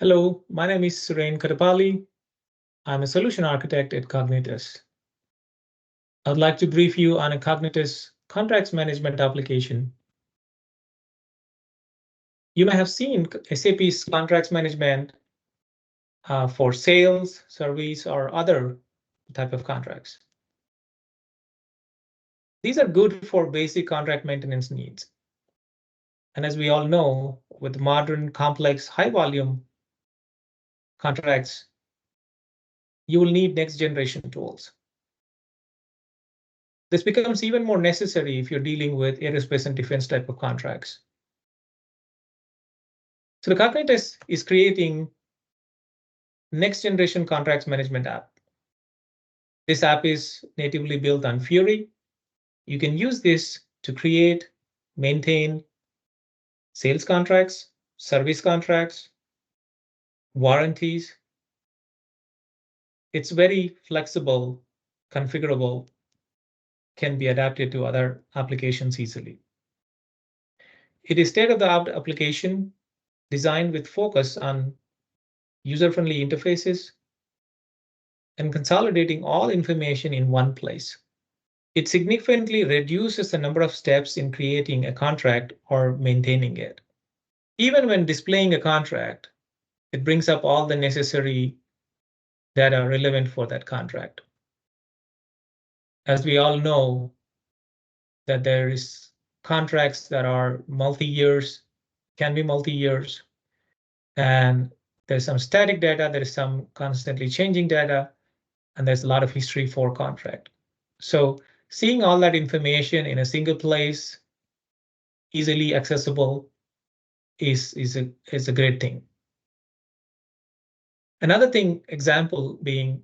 Hello, my name is Surain Kadapali. I'm a solution architect at Cognitus. I'd like to brief you on a Cognitus contracts management application. You may have seen SAP's contracts management for sales, service, or other type of contracts. These are good for basic contract maintenance needs. And as we all know, with modern, complex, high volume contracts, you will need next generation tools. This becomes even more necessary if you're dealing with aerospace and defense type of contracts. So the Cognitus is creating next generation contracts management app. This app is natively built on Fiori. You can use this to create, maintain sales contracts, service contracts, warranties. It's very flexible, configurable, can be adapted to other applications easily. It is state-of-the-art application designed with focus on user-friendly interfaces and consolidating all information in one place. It significantly reduces the number of steps in creating a contract or maintaining it. Even when displaying a contract, it brings up all the necessary data relevant for that contract. As we all know, that there is contracts that are multi-years, can be multi-years, and there's some static data, there is some constantly changing data, and there's a lot of history for contract. So seeing all that information in a single place, easily accessible, is a great thing. Another thing, example being,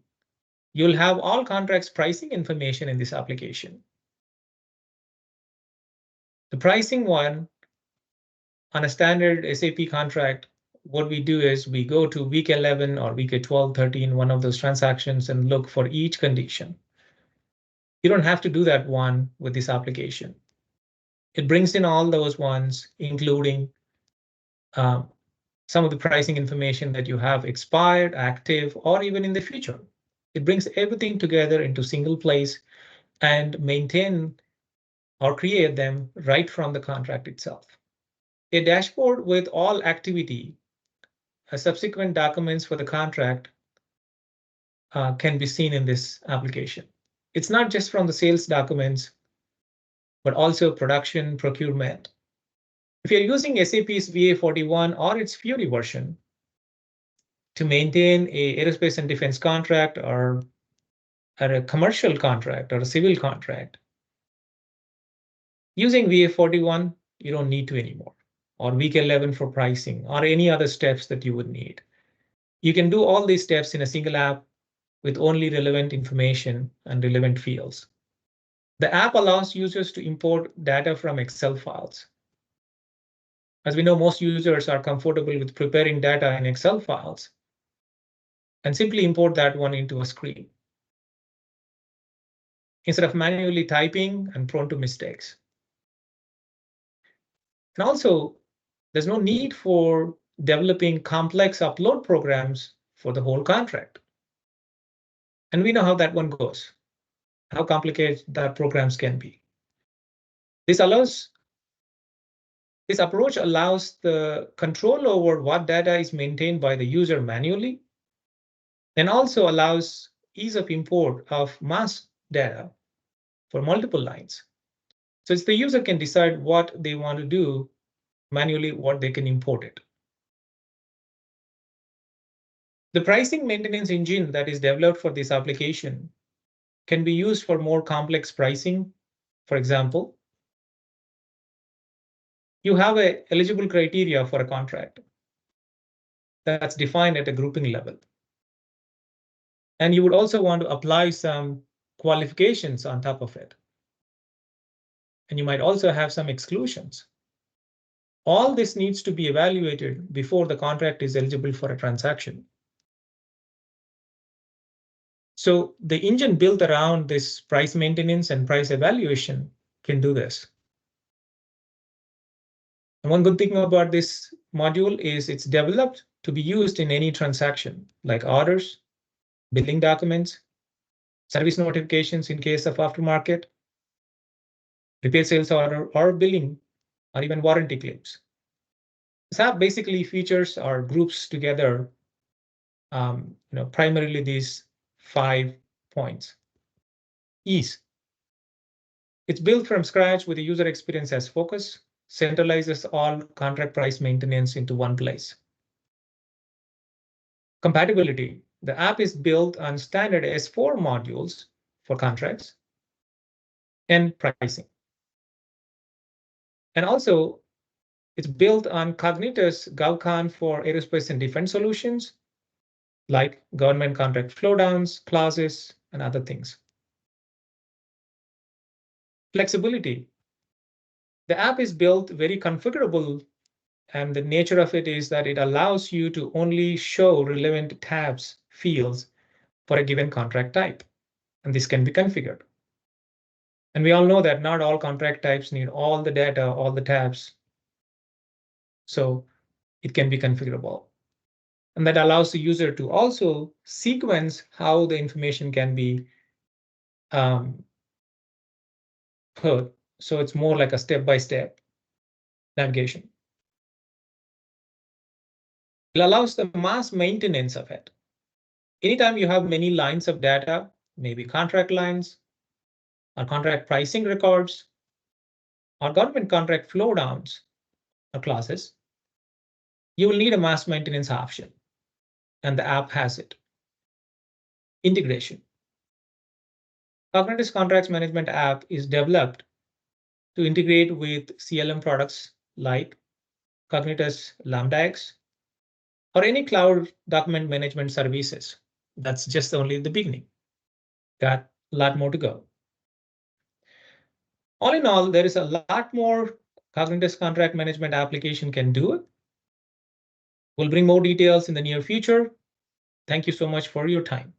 you'll have all contracts pricing information in this application. The pricing one on a standard SAP contract, what we do is we go to week 11 or week 12, 13, one of those transactions, and look for each condition. You don't have to do that one with this application. It brings in all those ones, including some of the pricing information that you have expired, active, or even in the future. It brings everything together into single place and maintain or create them right from the contract itself. A dashboard with all activity, subsequent documents for the contract can be seen in this application. It's not just from the sales documents, but also production, procurement. If you're using SAP's VA41 or its Fiori version to maintain a aerospace and defense contract or a commercial contract or a civil contract, using VA41, you don't need to anymore, or week 11 for pricing or any other steps that you would need. You can do all these steps in a single app with only relevant information and relevant fields. The app allows users to import data from Excel files. As we know, most users are comfortable with preparing data in Excel files and simply import that one into a screen instead of manually typing and prone to mistakes. And also, there's no need for developing complex upload programs for the whole contract. And we know how that one goes, how complicated that programs can be. This approach allows the control over what data is maintained by the user manually, and also allows ease of import of mass data for multiple lines. So it's the user can decide what they want to do manually, what they can import it. The pricing maintenance engine that is developed for this application can be used for more complex pricing. For example, you have an eligible criteria for a contract that's defined at a grouping level. And you would also want to apply some qualifications on top of it. And you might also have some exclusions. All this needs to be evaluated before the contract is eligible for a transaction. So the engine built around this price maintenance and price evaluation can do this. And one good thing about this module is it's developed to be used in any transaction, like orders, billing documents, service notifications in case of aftermarket, repair sales order, or billing, or even warranty claims. This app basically features or groups together primarily these 5 points. Ease. It's built from scratch with the user experience as focus, centralizes all contract price maintenance into one place. Compatibility. The app is built on standard S4 modules for contracts and pricing. And also, it's built on Cognitus GovCon for aerospace and defense solutions, like government contract flowdowns, clauses, and other things. Flexibility. The app is built very configurable, and the nature of it is that it allows you to only show relevant tabs, fields for a given contract type, and this can be configured. And we all know that not all contract types need all the data, all the tabs, so it can be configurable. And that allows the user to also sequence how the information can be put. So it's more like a step-by-step navigation. It allows the mass maintenance of it. Anytime you have many lines of data, maybe contract lines, or contract pricing records, or government contract flowdowns or clauses, you will need a mass maintenance option, and the app has it. Integration. Cognitus Contracts Management app is developed to integrate with CLM products like Cognitus LambdaX or any cloud document management services. That's just only the beginning. Got a lot more to go. All in all, there is a lot more Cognitus contract management application can do. We'll bring more details in the near future. Thank you so much for your time.